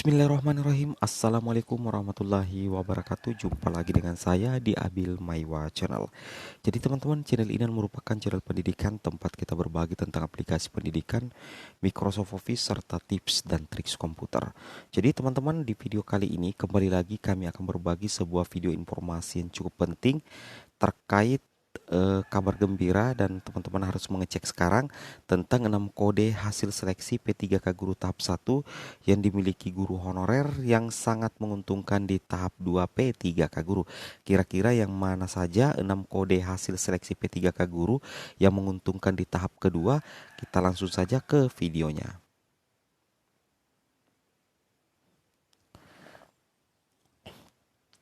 Bismillahirrahmanirrahim. Assalamualaikum warahmatullahi wabarakatuh. Jumpa lagi dengan saya di Abil Maiwa Channel. Jadi teman-teman, channel ini merupakan channel pendidikan tempat kita berbagi tentang aplikasi pendidikan, Microsoft Office, serta tips dan triks komputer. Jadi teman-teman, di video kali ini kembali lagi kami akan berbagi sebuah video informasi yang cukup penting terkait kabar gembira, dan teman-teman harus mengecek sekarang tentang 6 kode hasil seleksi P3K Guru tahap 1 yang dimiliki guru honorer yang sangat menguntungkan di tahap 2 P3K Guru. Kira-kira yang mana saja 6 kode hasil seleksi P3K Guru yang menguntungkan di tahap kedua? Kita langsung saja ke videonya.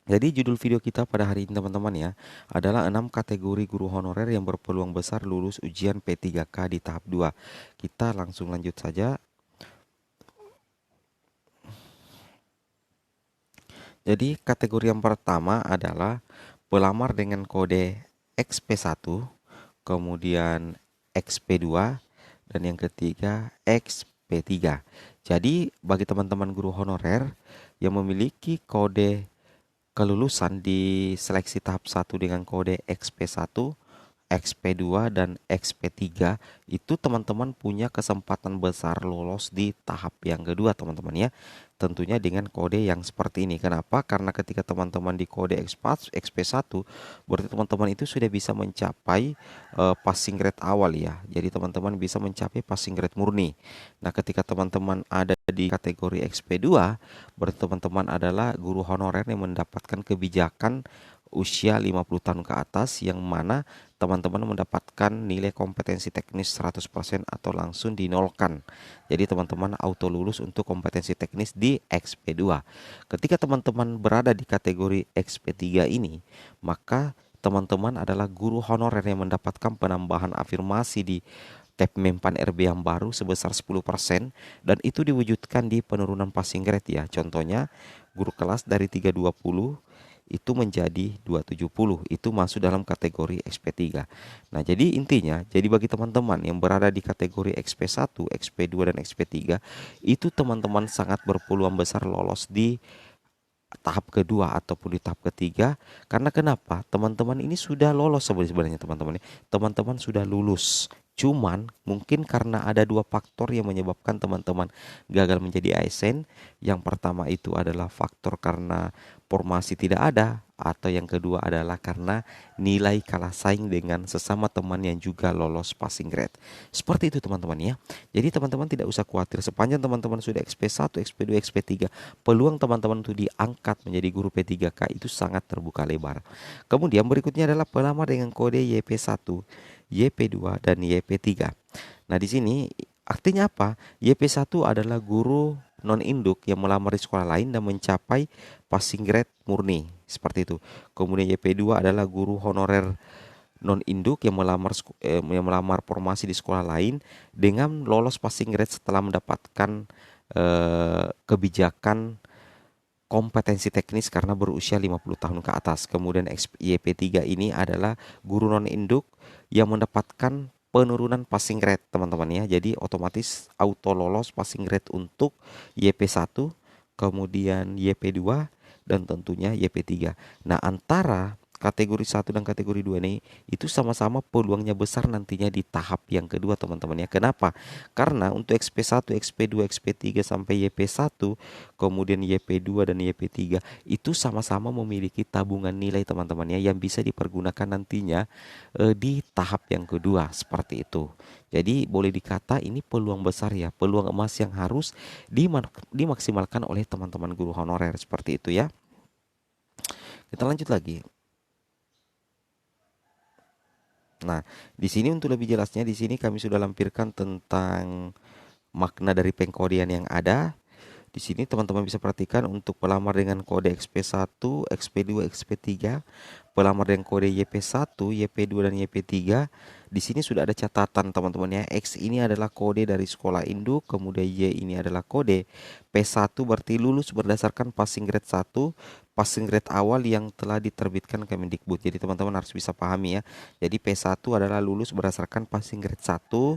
Jadi judul video kita pada hari ini teman-teman ya adalah 6 kategori guru honorer yang berpeluang besar lulus ujian P3K di tahap 2. Kita langsung lanjut saja. Jadi kategori yang pertama adalah pelamar dengan kode XP1, kemudian XP2, dan yang ketiga XP3. Jadi bagi teman-teman guru honorer yang memiliki kode kelulusan di seleksi tahap 1 dengan kode XP1, XP2, dan XP3, itu teman-teman punya kesempatan besar lolos di tahap yang kedua teman-teman ya. Tentunya dengan kode yang seperti ini. Kenapa? Karena ketika teman-teman di kode XP1, berarti teman-teman itu sudah bisa mencapai passing grade awal ya. Jadi teman-teman bisa mencapai passing grade murni. Nah, ketika teman-teman ada di kategori XP2, berarti teman-teman adalah guru honorer yang mendapatkan kebijakan usia 50 tahun ke atas, yang mana teman-teman mendapatkan nilai kompetensi teknis 100% atau langsung dinolkan. Jadi teman-teman auto lulus untuk kompetensi teknis di XP2. Ketika teman-teman berada di kategori XP3 ini, maka teman-teman adalah guru honorer yang mendapatkan penambahan afirmasi di tab Mempan RB yang baru sebesar 10%, dan itu diwujudkan di penurunan passing grade ya. Contohnya guru kelas dari 320 itu menjadi 270, itu masuk dalam kategori XP3. Nah, jadi intinya, jadi bagi teman-teman yang berada di kategori XP1, XP2, dan XP3, itu teman-teman sangat berpeluang besar lolos di tahap kedua ataupun di tahap ketiga. Karena kenapa? Teman-teman ini sudah lolos sebenarnya teman-teman. Teman-teman sudah lulus. Cuman mungkin karena ada dua faktor yang menyebabkan teman-teman gagal menjadi ASN. Yang pertama itu adalah faktor karena formasi tidak ada, atau yang kedua adalah karena nilai kalah saing dengan sesama teman yang juga lolos passing grade. Seperti itu teman-teman ya. Jadi teman-teman tidak usah khawatir, sepanjang teman-teman sudah XP1, XP2, XP3, peluang teman-teman untuk diangkat menjadi guru P3K itu sangat terbuka lebar. Kemudian berikutnya adalah pelamar dengan kode YP1, YP2, dan YP3. Nah, di sini artinya apa? YP1 adalah guru non-induk yang melamar di sekolah lain dan mencapai passing grade murni, seperti itu. Kemudian YP2 adalah guru honorer non-induk yang melamar formasi di sekolah lain dengan lolos passing grade setelah mendapatkan kebijakan kompetensi teknis karena berusia 50 tahun ke atas. Kemudian YP3 ini adalah guru non-induk yang mendapatkan penurunan passing grade teman-teman ya. Jadi otomatis auto lolos passing grade untuk YP1, kemudian YP2, dan tentunya YP3. Nah, antara kategori 1 dan kategori 2 ini itu sama-sama peluangnya besar nantinya di tahap yang kedua teman-teman ya. Kenapa? Karena untuk XP1, XP2, XP3 sampai YP1, kemudian YP2 dan YP3 itu sama-sama memiliki tabungan nilai teman-teman ya, yang bisa dipergunakan nantinya di tahap yang kedua, seperti itu. Jadi boleh dikata ini peluang besar ya, peluang emas yang harus dimaksimalkan oleh teman-teman guru honorer, seperti itu ya. Kita lanjut lagi. Nah, di sini untuk lebih jelasnya, di sini kami sudah lampirkan tentang makna dari pengkodean yang ada. Di sini teman-teman bisa perhatikan untuk pelamar dengan kode XP1, XP2, XP3, pelamar dengan kode YP1, YP2, dan YP3. Di sini sudah ada catatan teman-teman ya. X ini adalah kode dari sekolah induk, kemudian Y ini adalah kode. P1 berarti lulus berdasarkan passing grade 1, passing grade awal yang telah diterbitkan Kemendikbud. Jadi teman-teman harus bisa pahami ya. Jadi P1 adalah lulus berdasarkan passing grade 1,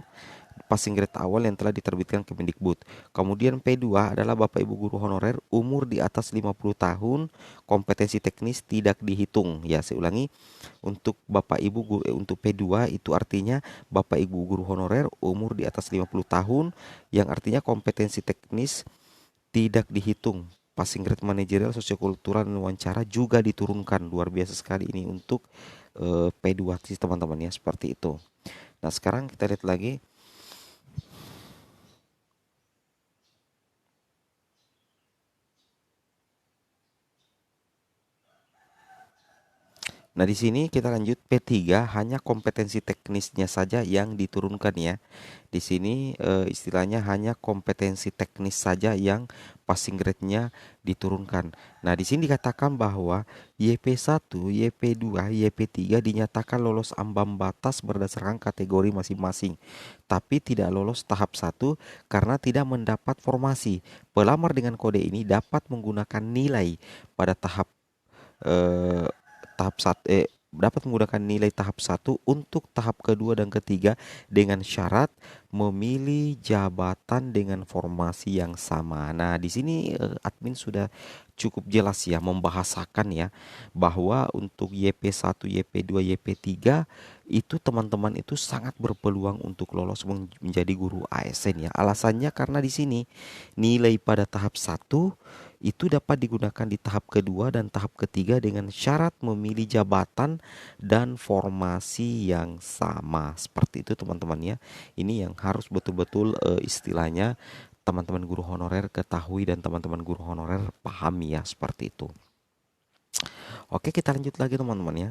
passing grade awal yang telah diterbitkan Kemendikbud. Kemudian P2 adalah Bapak Ibu guru honorer umur di atas 50 tahun, kompetensi teknis tidak dihitung. Ya, saya ulangi, untuk Bapak Ibu guru, untuk P2 itu artinya Bapak Ibu guru honorer umur di atas 50 tahun, yang artinya kompetensi teknis tidak dihitung. Passing grade manajerial, sosiokultural, dan wawancara juga diturunkan. Luar biasa sekali ini untuk P2 sih teman-teman ya, seperti itu. Nah, sekarang kita lihat lagi. Nah, di sini kita lanjut P3, hanya kompetensi teknisnya saja yang diturunkan ya. Di sini istilahnya hanya kompetensi teknis saja yang passing grade-nya diturunkan. Nah, di sini dikatakan bahwa YP1, YP2, YP3 dinyatakan lolos ambang batas berdasarkan kategori masing-masing, tapi tidak lolos tahap 1 karena tidak mendapat formasi. Pelamar dengan kode ini dapat menggunakan nilai pada eh, tahap satu dapat menggunakan nilai tahap 1 untuk tahap kedua dan ketiga dengan syarat memilih jabatan dengan formasi yang sama. Nah, di sini admin sudah cukup jelas ya membahasakan ya bahwa untuk YP1, YP2, YP3 itu teman-teman itu sangat berpeluang untuk lolos menjadi guru ASN ya. Alasannya karena di sini nilai pada tahap 1 itu dapat digunakan di tahap kedua dan tahap ketiga dengan syarat memilih jabatan dan formasi yang sama. Seperti itu teman-teman ya. Ini yang harus betul-betul istilahnya teman-teman guru honorer ketahui dan teman-teman guru honorer pahami ya, seperti itu. Oke, kita lanjut lagi teman-teman ya.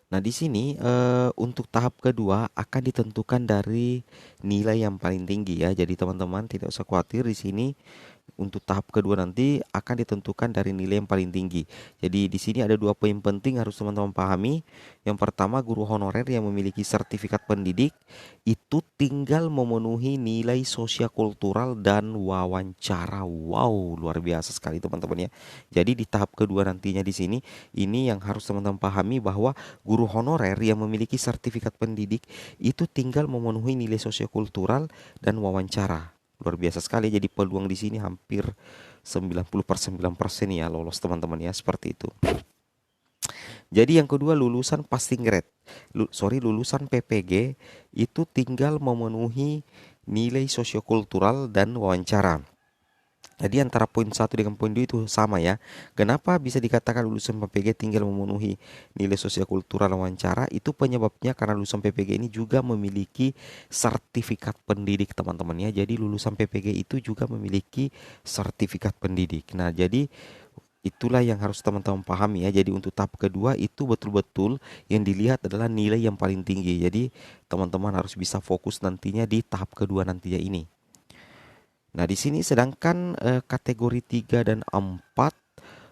Nah, di sini untuk tahap kedua akan ditentukan dari nilai yang paling tinggi ya. Jadi teman-teman tidak usah khawatir, di sini untuk tahap kedua nanti akan ditentukan dari nilai yang paling tinggi. Jadi di sini ada dua poin penting harus teman-teman pahami. Yang pertama, guru honorer yang memiliki sertifikat pendidik itu tinggal memenuhi nilai sosiokultural dan wawancara. Wow, luar biasa sekali teman-teman ya. Jadi di tahap kedua nantinya di sini ini yang harus teman-teman pahami bahwa guru honorer yang memiliki sertifikat pendidik itu tinggal memenuhi nilai sosiokultural dan wawancara. Luar biasa sekali. Jadi peluang di sini hampir 90% ya lolos teman-teman ya, seperti itu. Jadi yang kedua, lulusan passing grade. Lulusan PPG itu tinggal memenuhi nilai sosiokultural dan wawancara. Jadi antara poin 1 dengan poin 2 itu sama ya. Kenapa bisa dikatakan lulusan PPG tinggal memenuhi nilai sosiokultural wawancara? Itu penyebabnya karena lulusan PPG ini juga memiliki sertifikat pendidik teman-teman ya. Jadi lulusan PPG itu juga memiliki sertifikat pendidik. Nah, jadi itulah yang harus teman-teman pahami ya. Jadi untuk tahap kedua itu betul-betul yang dilihat adalah nilai yang paling tinggi. Jadi teman-teman harus bisa fokus nantinya di tahap kedua nantinya ini. Nah, di sini sedangkan kategori 3 dan 4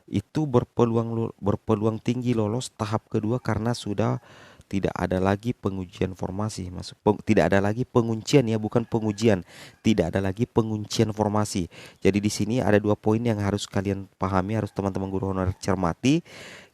itu berpeluang tinggi lolos tahap kedua karena sudah tidak ada lagi pengujian formasi, tidak ada lagi penguncian ya, bukan pengujian, tidak ada lagi penguncian formasi. Jadi di sini ada dua poin yang harus kalian pahami, harus teman-teman guru honorer cermati.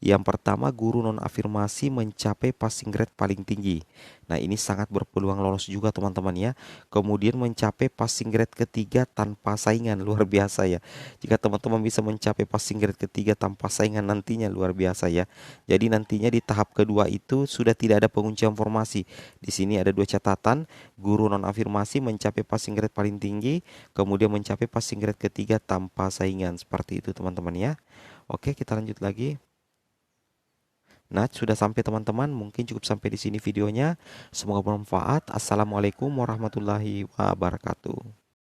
Yang pertama, guru non afirmasi mencapai passing grade paling tinggi. Nah, ini sangat berpeluang lolos juga teman-teman ya. Kemudian mencapai passing grade ketiga tanpa saingan, luar biasa ya. Jika teman-teman bisa mencapai passing grade ketiga tanpa saingan nantinya luar biasa ya. Jadi nantinya di tahap kedua itu sudah tidak ada penguncian formasi. Di sini ada dua catatan, guru non afirmasi mencapai passing grade paling tinggi, kemudian mencapai passing grade ketiga tanpa saingan. Seperti itu teman-teman ya. Oke, kita lanjut lagi. Nah, sudah sampai teman-teman, mungkin cukup sampai di sini videonya. Semoga bermanfaat. Assalamualaikum warahmatullahi wabarakatuh.